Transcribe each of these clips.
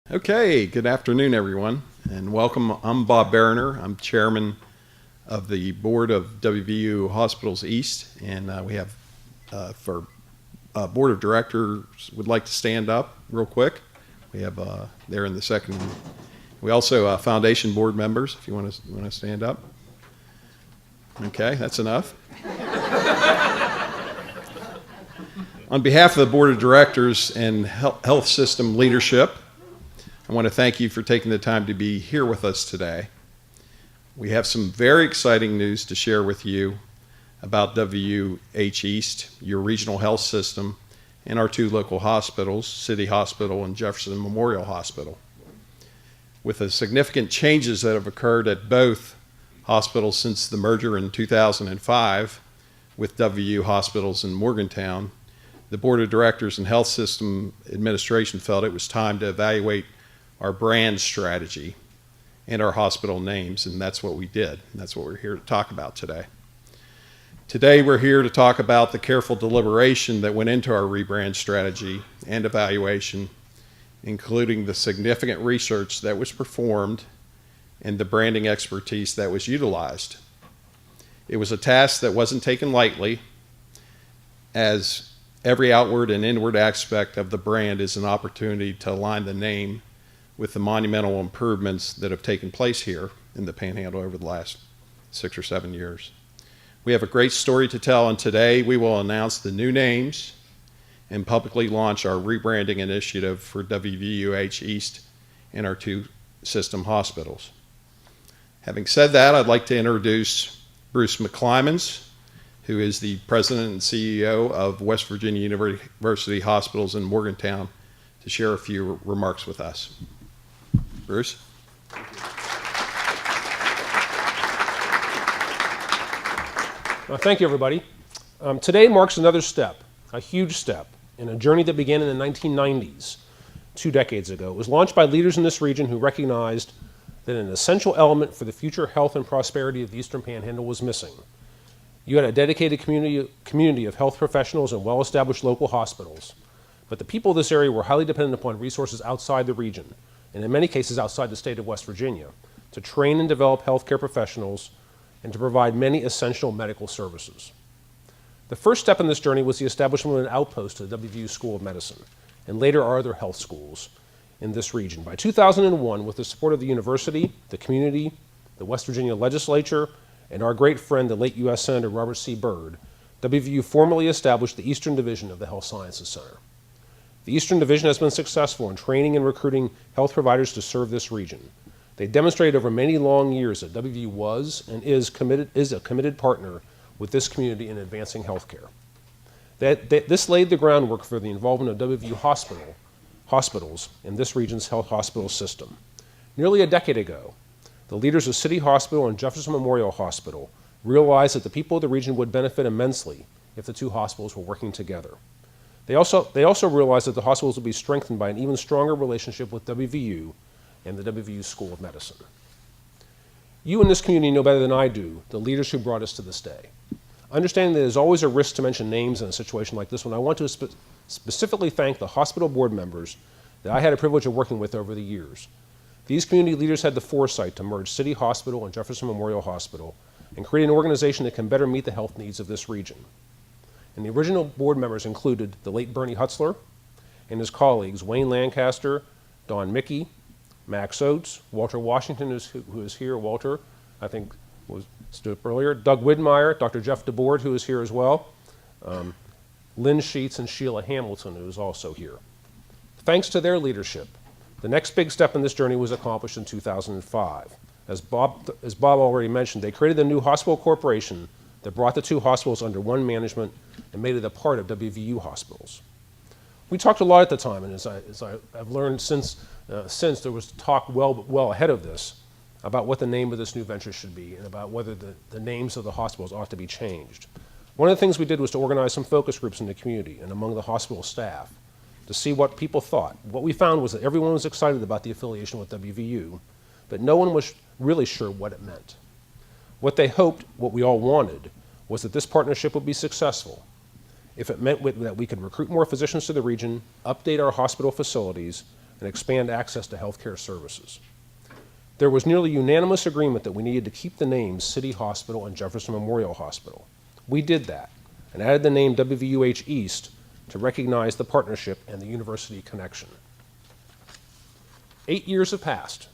Okay, good afternoon, everyone, and welcome. I'm Bob Bariner. I'm chairman of the board of WVU Hospitals East, and we have for board of directors would like to stand up real quick. We have there in the second. We also foundation board members, if you want to stand up. Okay, that's enough. On behalf of the board of directors and health system leadership, I want to thank you for taking the time to be here with us today. We have some very exciting news to share with you about WVUH East, your regional health system, and our two local hospitals, City Hospital and Jefferson Memorial Hospital. With the significant changes that have occurred at both hospitals since the merger in 2005 with WVU Hospitals in Morgantown, the Board of Directors and Health System Administration felt it was time to evaluate our brand strategy and our hospital names, and that's what we did. And that's what we're here to talk about today. Today we're here to talk about the careful deliberation that went into our rebrand strategy and evaluation, including the significant research that was performed and the branding expertise that was utilized. It was a task that wasn't taken lightly, as every outward and inward aspect of the brand is an opportunity to align the name with the monumental improvements that have taken place here in the Panhandle over the last 6 or 7 years. We have a great story to tell, and today we will announce the new names and publicly launch our rebranding initiative for WVUH East and our two system hospitals. Having said that, I'd like to introduce Bruce McClymans, who is the president and CEO of West Virginia University Hospitals in Morgantown, to share a few remarks with us. Bruce? Thank you, everybody. Today marks another step, a huge step, in a journey that began in the 1990s, 2 decades ago. It was launched by leaders in this region who recognized that an essential element for the future health and prosperity of the Eastern Panhandle was missing. You had a dedicated community of health professionals and well-established local hospitals, but the people of this area were highly dependent upon resources outside the region, and in many cases outside the state of West Virginia, to train and develop healthcare professionals and to provide many essential medical services. The first step in this journey was the establishment of an outpost at the WVU School of Medicine, and later our other health schools in this region. By 2001, with the support of the university, the community, the West Virginia legislature, and our great friend, the late U.S. Senator Robert C. Byrd, WVU formally established the Eastern Division of the Health Sciences Center. The Eastern Division has been successful in training and recruiting health providers to serve this region. They demonstrated over many long years that WVU was and is a committed partner with this community in advancing healthcare. This laid the groundwork for the involvement of WVU hospitals in this region's health hospital system. Nearly a decade ago, the leaders of City Hospital and Jefferson Memorial Hospital realized that the people of the region would benefit immensely if the two hospitals were working together. They also realized that the hospitals would be strengthened by an even stronger relationship with WVU and the WVU School of Medicine. You in this community know better than I do the leaders who brought us to this day. Understanding that there's always a risk to mention names in a situation like this one, I want to specifically thank the hospital board members that I had a privilege of working with over the years. These community leaders had the foresight to merge City Hospital and Jefferson Memorial Hospital and create an organization that can better meet the health needs of this region. And the original board members included the late Bernie Hutzler and his colleagues Wayne Lancaster, Don Mickey, Max Oates, Walter Washington, who is here, Walter, I think stood up earlier, Doug Widmeyer, Dr. Jeff DeBoard, who is here as well, Lynn Sheets and Sheila Hamilton, who is also here. Thanks to their leadership, the next big step in this journey was accomplished in 2005. As Bob already mentioned, they created the new hospital corporation that brought the two hospitals under one management and made it a part of WVU hospitals. We talked a lot at the time, and as I've learned since there was talk well ahead of this about what the name of this new venture should be and about whether the names of the hospitals ought to be changed. One of the things we did was to organize some focus groups in the community and among the hospital staff to see what people thought. What we found was that everyone was excited about the affiliation with WVU, but no one was really sure what it meant. What they hoped, what we all wanted, was that this partnership would be successful if it meant that we could recruit more physicians to the region, update our hospital facilities, and expand access to healthcare services. There was nearly unanimous agreement that we needed to keep the names City Hospital and Jefferson Memorial Hospital. We did that and added the name WVUH East to recognize the partnership and the university connection. 8 years have passed.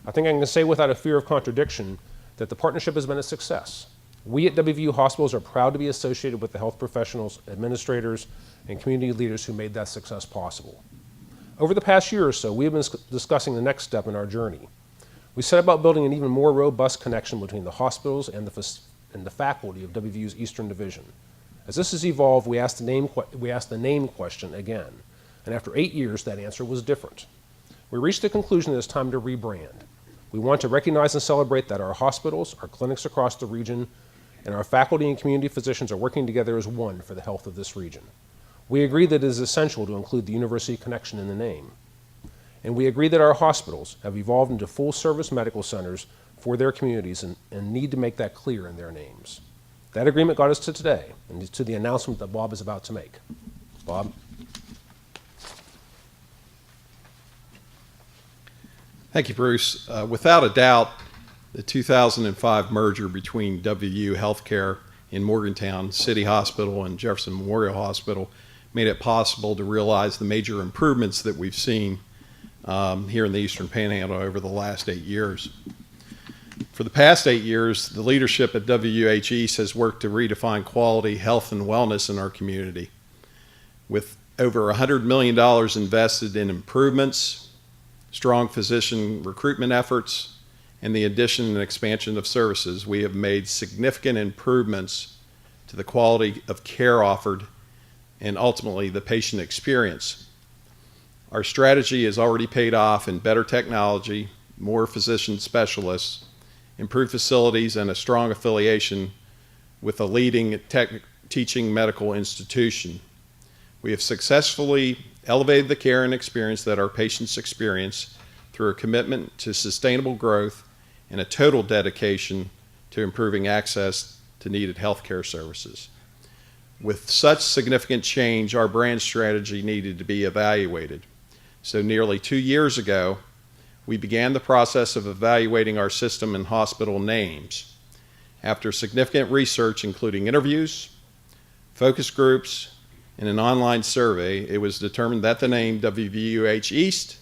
I think I can say without a fear of contradiction that the partnership has been a success. We at WVU Hospitals are proud to be associated with the health professionals, administrators, and community leaders who made that success possible. Over the past year or so, we have been discussing the next step in our journey. We set about building an even more robust connection between the hospitals and the faculty of WVU's Eastern Division. As this has evolved, we asked the name question again, and after 8 years, that answer was different. We reached the conclusion that it's time to rebrand. We want to recognize and celebrate that our hospitals, our clinics across the region, and our faculty and community physicians are working together as one for the health of this region. We agree that it is essential to include the university connection in the name. And we agree that our hospitals have evolved into full-service medical centers for their communities and need to make that clear in their names. That agreement got us to today and to the announcement that Bob is about to make. Bob? Thank you, Bruce. Without a doubt, the 2005 merger between WVU Healthcare in Morgantown City Hospital and Jefferson Memorial Hospital made it possible to realize the major improvements that we've seen here in the Eastern Panhandle over the last 8 years. For the past 8 years, the leadership at WVUH East has worked to redefine quality, health, and wellness in our community. With over $100 million invested in improvements, strong physician recruitment efforts, and the addition and expansion of services, we have made significant improvements to the quality of care offered and ultimately the patient experience. Our strategy has already paid off in better technology, more physician specialists, improved facilities, and a strong affiliation with a leading teaching medical institution. We have successfully elevated the care and experience that our patients experience through a commitment to sustainable growth and a total dedication to improving access to needed healthcare services. With such significant change, our brand strategy needed to be evaluated. So nearly 2 years ago, we began the process of evaluating our system and hospital names. After significant research, including interviews, focus groups, and an online survey, it was determined that the name WVUH East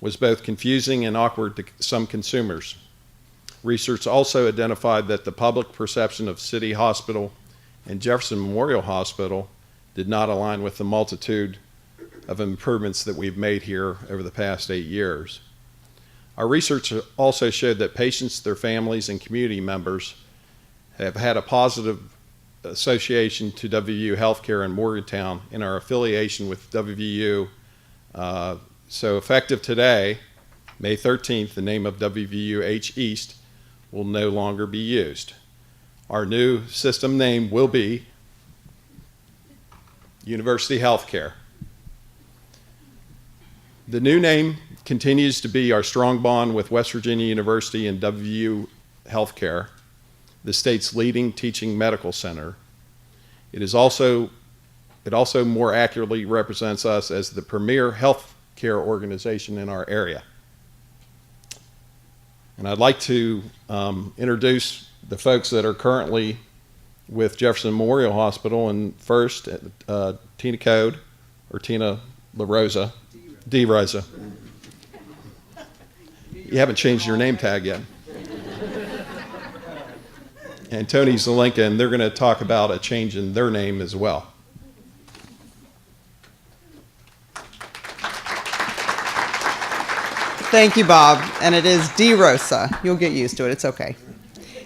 was both confusing and awkward to some consumers. Research also identified that the public perception of City Hospital and Jefferson Memorial Hospital did not align with the multitude of improvements that we've made here over the past 8 years. Our research also showed that patients, their families, and community members have had a positive association to WVU Healthcare in Morgantown and our affiliation with WVU. So effective today, May 13th, the name of WVUH East will no longer be used. Our new system name will be University Healthcare. The new name continues to be our strong bond with West Virginia University and WVU Healthcare, the state's leading teaching medical center. It also more accurately represents us as the premier healthcare organization in our area. And I'd like to introduce the folks that are currently with Jefferson Memorial Hospital. And first, Tina Code, or Tina LaRosa. D-Rosa. You haven't changed your name tag yet. And Tony Zelenka, and they're going to talk about a change in their name as well. Thank you, Bob. And it is D-Rosa. You'll get used to it. It's okay.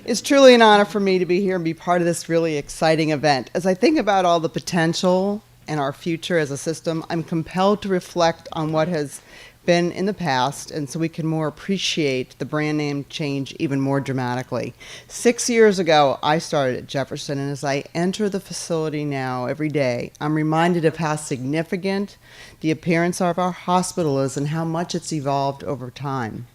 It's truly an honor for me to be here and be part of this really exciting event. As I think about all the potential and our future as a system, I'm compelled to reflect on what has been in the past, and so we can more appreciate the brand name change even more dramatically. 6 years ago, I started at Jefferson, and as I enter the facility now every day, I'm reminded of how significant the appearance of our hospital is and how much it's evolved over time.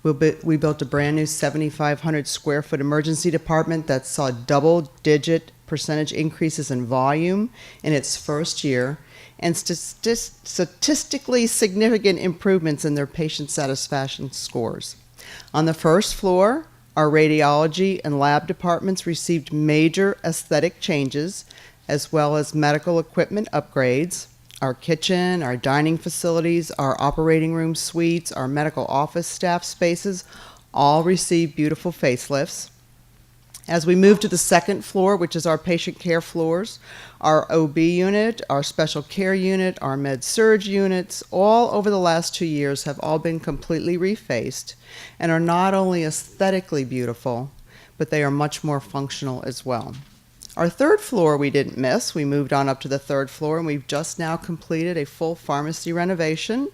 We built a brand new 7,500 square foot emergency department that saw double-digit percentage increases in volume in its first year, and statistically significant improvements in their patient satisfaction scores. On the first floor, our radiology and lab departments received major aesthetic changes, as well as medical equipment upgrades. Our kitchen, our dining facilities, our operating room suites, our medical office staff spaces all received beautiful facelifts. As we move to the second floor, which is our patient care floors, our OB unit, our special care unit, our med-surg units, all over the last 2 years have all been completely refaced and are not only aesthetically beautiful, but they are much more functional as well. Our third floor we didn't miss. We moved on up to the third floor, and we've just now completed a full pharmacy renovation.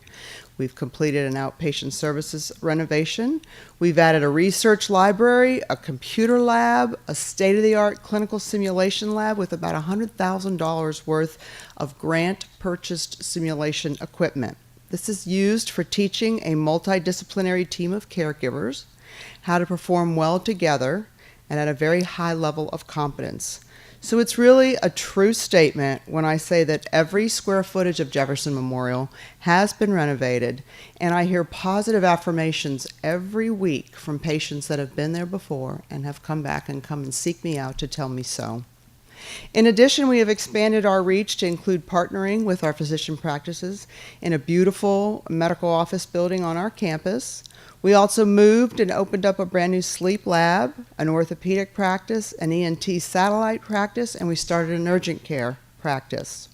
We've completed an outpatient services renovation. We've added a research library, a computer lab, a state-of-the-art clinical simulation lab with about $100,000 worth of grant-purchased simulation equipment. This is used for teaching a multidisciplinary team of caregivers how to perform well together and at a very high level of competence. So it's really a true statement when I say that every square footage of Jefferson Memorial has been renovated, and I hear positive affirmations every week from patients that have been there before and have come back and come and seek me out to tell me so. In addition, we have expanded our reach to include partnering with our physician practices in a beautiful medical office building on our campus. We also moved and opened up a brand new sleep lab, an orthopedic practice, an ENT satellite practice, and we started an urgent care practice.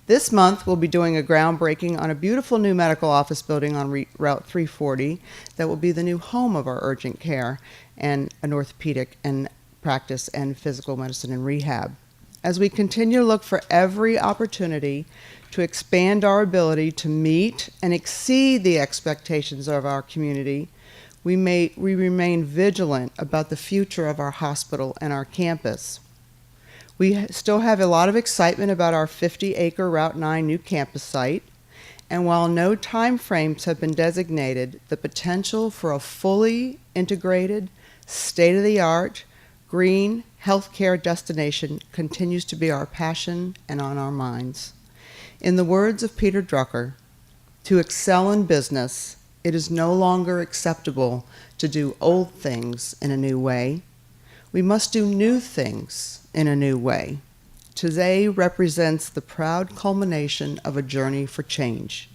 This month, we'll be doing a groundbreaking on a beautiful new medical office building on Route 340 that will be the new home of our urgent care and an orthopedic and practice and physical medicine and rehab. As we continue to look for every opportunity to expand our ability to meet and exceed the expectations of our community, we remain vigilant about the future of our hospital and our campus. We still have a lot of excitement about our 50-acre Route 9 new campus site, and while no time frames have been designated, the potential for a fully integrated, state-of-the-art, green healthcare destination continues to be our passion and on our minds. In the words of Peter Drucker, to excel in business, it is no longer acceptable to do old things in a new way. We must do new things in a new way. Today represents the proud culmination of a journey for change.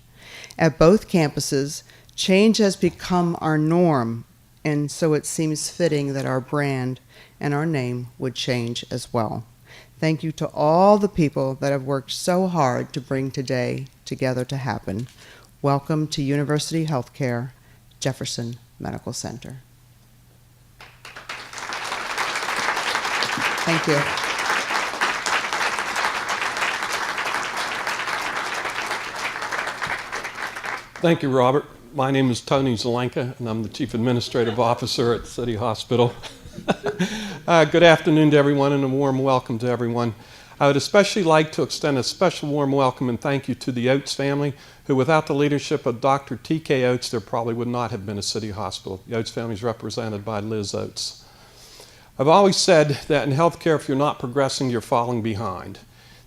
At both campuses, change has become our norm, and so it seems fitting that our brand and our name would change as well. Thank you to all the people that have worked so hard to bring today together to happen. Welcome to University Healthcare, Jefferson Medical Center. Thank you. Thank you, Robert. My name is Tony Zelenka, and I'm the Chief Administrative Officer at City Hospital. Good afternoon to everyone, and a warm welcome to everyone. I would especially like to extend a special warm welcome and thank you to the Oates family, who without the leadership of Dr. T.K. Oates, there probably would not have been a City Hospital. The Oates family is represented by Liz Oates. I've always said that in healthcare, if you're not progressing, you're falling behind.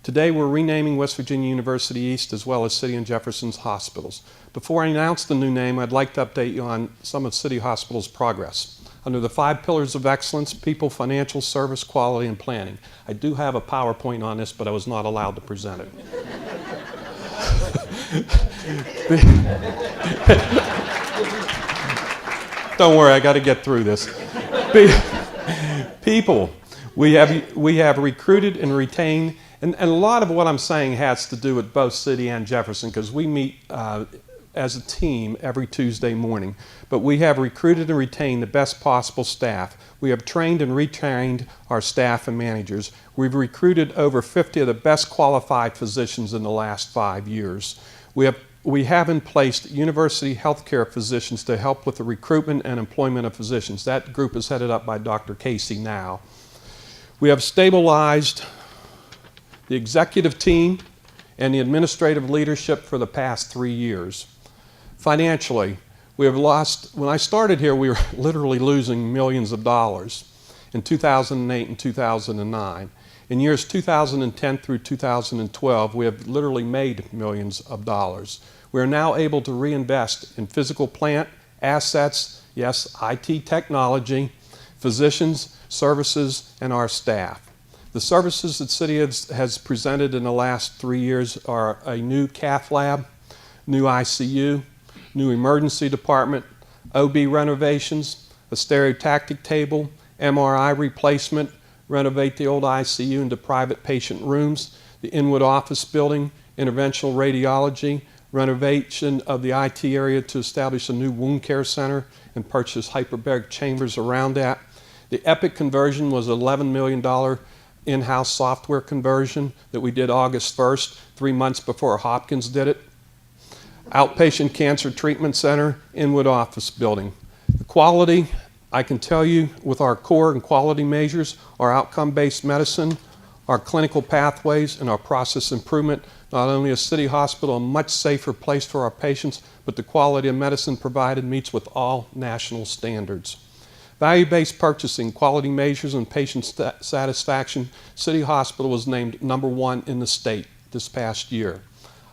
Today, we're renaming West Virginia University East as well as City and Jefferson's hospitals. Before I announce the new name, I'd like to update you on some of City Hospital's progress. Under the 5 pillars of excellence: people, financial, service, quality, and planning. I do have a PowerPoint on this, but I was not allowed to present it. Don't worry, I got to get through this. People, we have recruited and retained, and a lot of what I'm saying has to do with both City and Jefferson, because we meet as a team every Tuesday morning. But we have recruited and retained the best possible staff. We have trained and retrained our staff and managers. We've recruited over 50 of the best qualified physicians in the last 5 years. We have in place university healthcare physicians to help with the recruitment and employment of physicians. That group is headed up by Dr. Casey now. We have stabilized the executive team and the administrative leadership for the past 3 years. Financially, we have lost, when I started here, we were literally losing millions of dollars in 2008 and 2009. In years 2010 through 2012, we have literally made millions of dollars. We are now able to reinvest in physical plant, assets, yes, IT technology, physicians, services, and our staff. The services that City has presented in the last 3 years are a new cath lab, new ICU, new emergency department, OB renovations, a stereotactic table, MRI replacement, renovate the old ICU into private patient rooms, the Inwood office building, interventional radiology, renovation of the IT area to establish a new wound care center and purchase hyperbaric chambers around that. The Epic conversion was an $11 million in-house software conversion that we did August 1st, 3 months before Hopkins did it. Outpatient Cancer Treatment Center, Inwood office building. The quality, I can tell you with our core and quality measures, our outcome-based medicine, our clinical pathways, and our process improvement, not only is City Hospital a much safer place for our patients, but the quality of medicine provided meets with all national standards. Value-based purchasing, quality measures, and patient satisfaction, City Hospital was named #1 in the state this past year.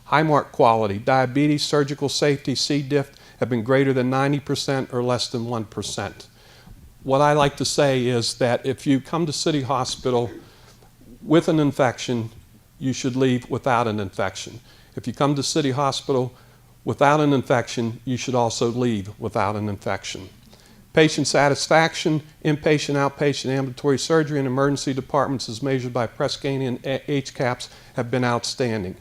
Highmark quality, diabetes, surgical safety, C. diff have been greater than 90% or less than 1%. What I like to say is that if you come to City Hospital with an infection, you should leave without an infection. If you come to City Hospital without an infection, you should also leave without an infection. Patient satisfaction, inpatient, outpatient, ambulatory surgery, and emergency departments as measured by Press Ganey and HCAHPS have been outstanding.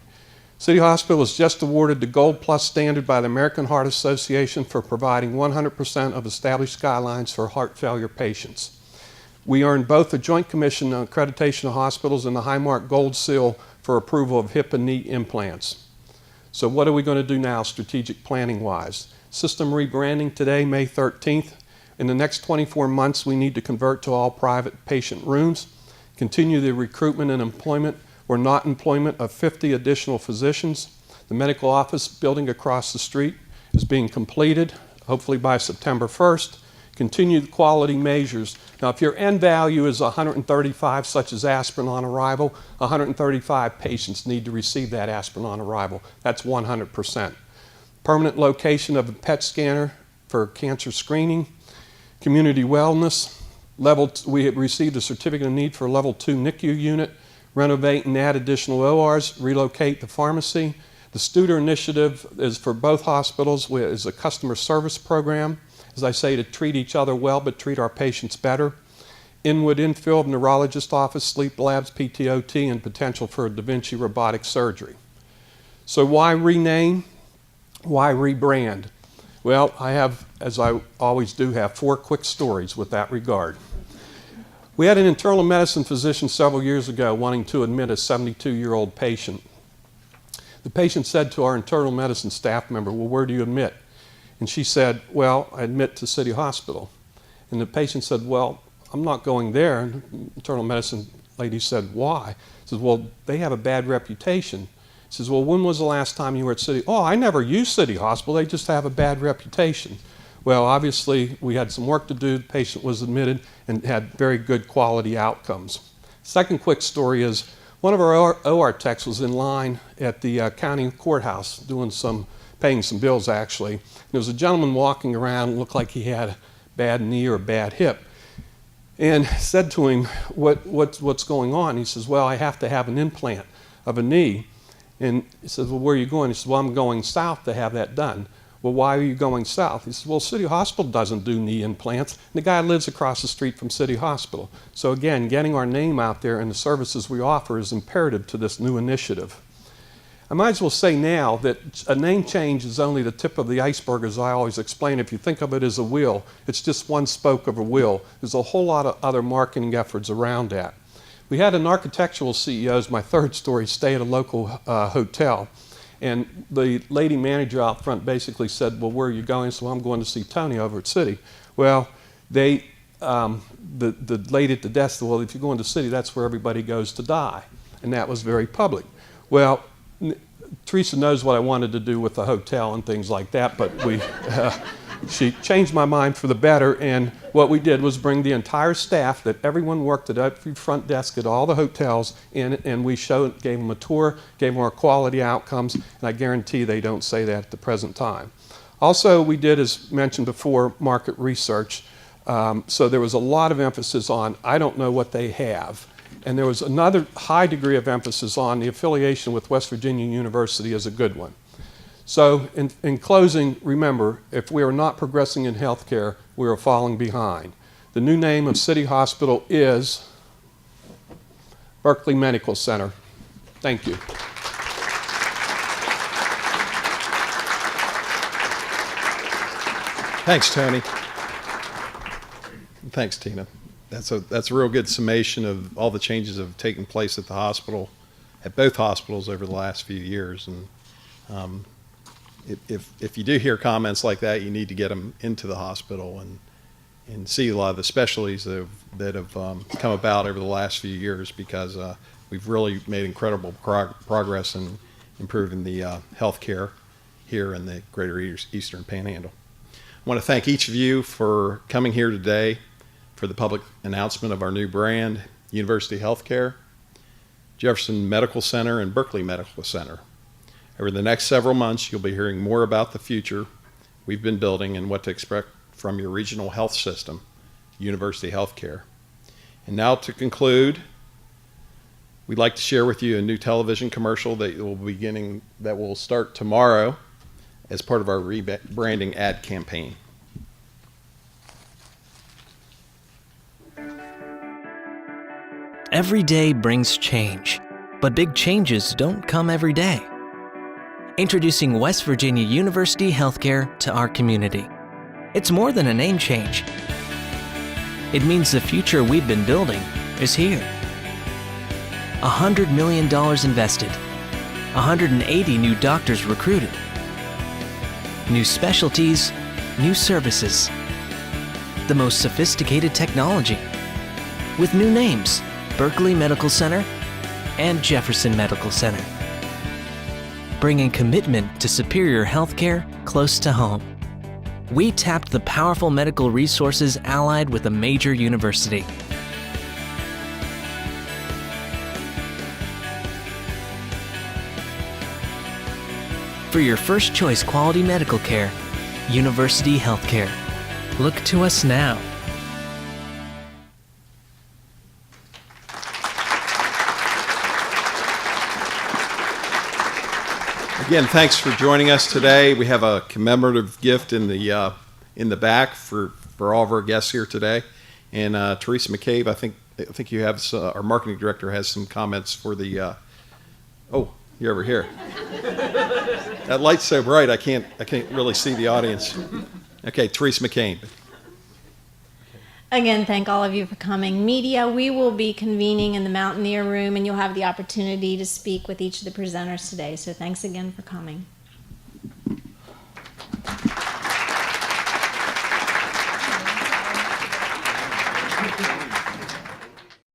City Hospital was just awarded the Gold Plus standard by the American Heart Association for providing 100% of established guidelines for heart failure patients. We earned both the Joint Commission on Accreditation of Hospitals and the Highmark Gold Seal for approval of hip and knee implants. So what are we going to do now strategic planning-wise? System rebranding today, May 13th. In the next 24 months, we need to convert to all private patient rooms, continue the recruitment and employment or not employment of 50 additional physicians. The medical office building across the street is being completed, hopefully by September 1st. Continue the quality measures. Now, if your end value is 135, such as aspirin on arrival, 135 patients need to receive that aspirin on arrival. That's 100%. Permanent location of a PET scanner for cancer screening. Community wellness. We have received a certificate of need for a level 2 NICU unit. Renovate and add additional ORs, relocate the pharmacy. The Studer Initiative is for both hospitals, is a customer service program, as I say, to treat each other well, but treat our patients better. Inwood infill of neurologist office, sleep labs, PTOT, and potential for a Da Vinci robotic surgery. So why rename? Why rebrand? Well, I have, as I always do, have 4 quick stories with that regard. We had an internal medicine physician several years ago wanting to admit a 72-year-old patient. The patient said to our internal medicine staff member, well, where do you admit? And she said, well, I admit to City Hospital. And the patient said, well, I'm not going there. And the internal medicine lady said, why? She says, well, they have a bad reputation. She says, well, when was the last time you were at City? Oh, I never used City Hospital. They just have a bad reputation. Well, obviously, we had some work to do. The patient was admitted and had very good quality outcomes. Second quick story is one of our OR techs was in line at the county courthouse paying some bills, actually. There was a gentleman walking around, looked like he had a bad knee or a bad hip, and said to him, what's going on? He says, well, I have to have an implant of a knee. And he says, well, where are you going? He says, well, I'm going south to have that done. Well, why are you going south? He says, well, City Hospital doesn't do knee implants. And the guy lives across the street from City Hospital. So again, getting our name out there and the services we offer is imperative to this new initiative. I might as well say now that a name change is only the tip of the iceberg, as I always explain. If you think of it as a wheel, it's just one spoke of a wheel. There's a whole lot of other marketing efforts around that. We had an architectural CEO, as my third story, stay at a local hotel. And the lady manager out front basically said, well, where are you going? So I'm going to see Tony over at City. Well, the lady at the desk said, well, if you're going to City, that's where everybody goes to die. And that was very public. Well, Teresa knows what I wanted to do with the hotel and things like that, but she changed my mind for the better, and what we did was bring the entire staff that everyone worked at every front desk at all the hotels in, and we gave them a tour, gave them our quality outcomes, and I guarantee they don't say that at the present time. Also, we did, as mentioned before, market research. So there was a lot of emphasis on, I don't know what they have. And there was another high degree of emphasis on the affiliation with West Virginia University as a good one. So in closing, remember, if we are not progressing in healthcare, we are falling behind. The new name of City Hospital is Berkeley Medical Center. Thank you. Thanks, Tony. Thanks, Tina. That's a real good summation of all the changes that have taken place at the hospital, at both hospitals over the last few years. And if you do hear comments like that, you need to get them into the hospital and see a lot of the specialties that have come about over the last few years, because we've really made incredible progress in improving the health care here in the greater Eastern Panhandle. I want to thank each of you for coming here today for the public announcement of our new brand, University Healthcare, Jefferson Medical Center, and Berkeley Medical Center. Over the next several months, you'll be hearing more about the future we've been building and what to expect from your regional health system, University Healthcare. And now to conclude, we'd like to share with you a new television commercial that will start tomorrow as part of our rebranding ad campaign. Every day brings change, but big changes don't come every day. Introducing West Virginia University Healthcare to our community. It's more than a name change. It means the future we've been building is here. $100 million invested, 180 new doctors recruited, new specialties, new services, the most sophisticated technology, with new names, Berkeley Medical Center and Jefferson Medical Center, bringing commitment to superior healthcare close to home. We tapped the powerful medical resources allied with a major university. For your first choice quality medical care, University Healthcare. Look to us now. Again, thanks for joining us today. We have a commemorative gift in the back for all of our guests here today. And Teresa McCabe, I think you have our marketing director has some comments for the. Oh, you're over here. That light's so bright I can't really see the audience. Okay, Teresa McCabe. Again, thank all of you for coming. Media, we will be convening in the Mountaineer Room, and you'll have the opportunity to speak with each of the presenters today. So thanks again for coming.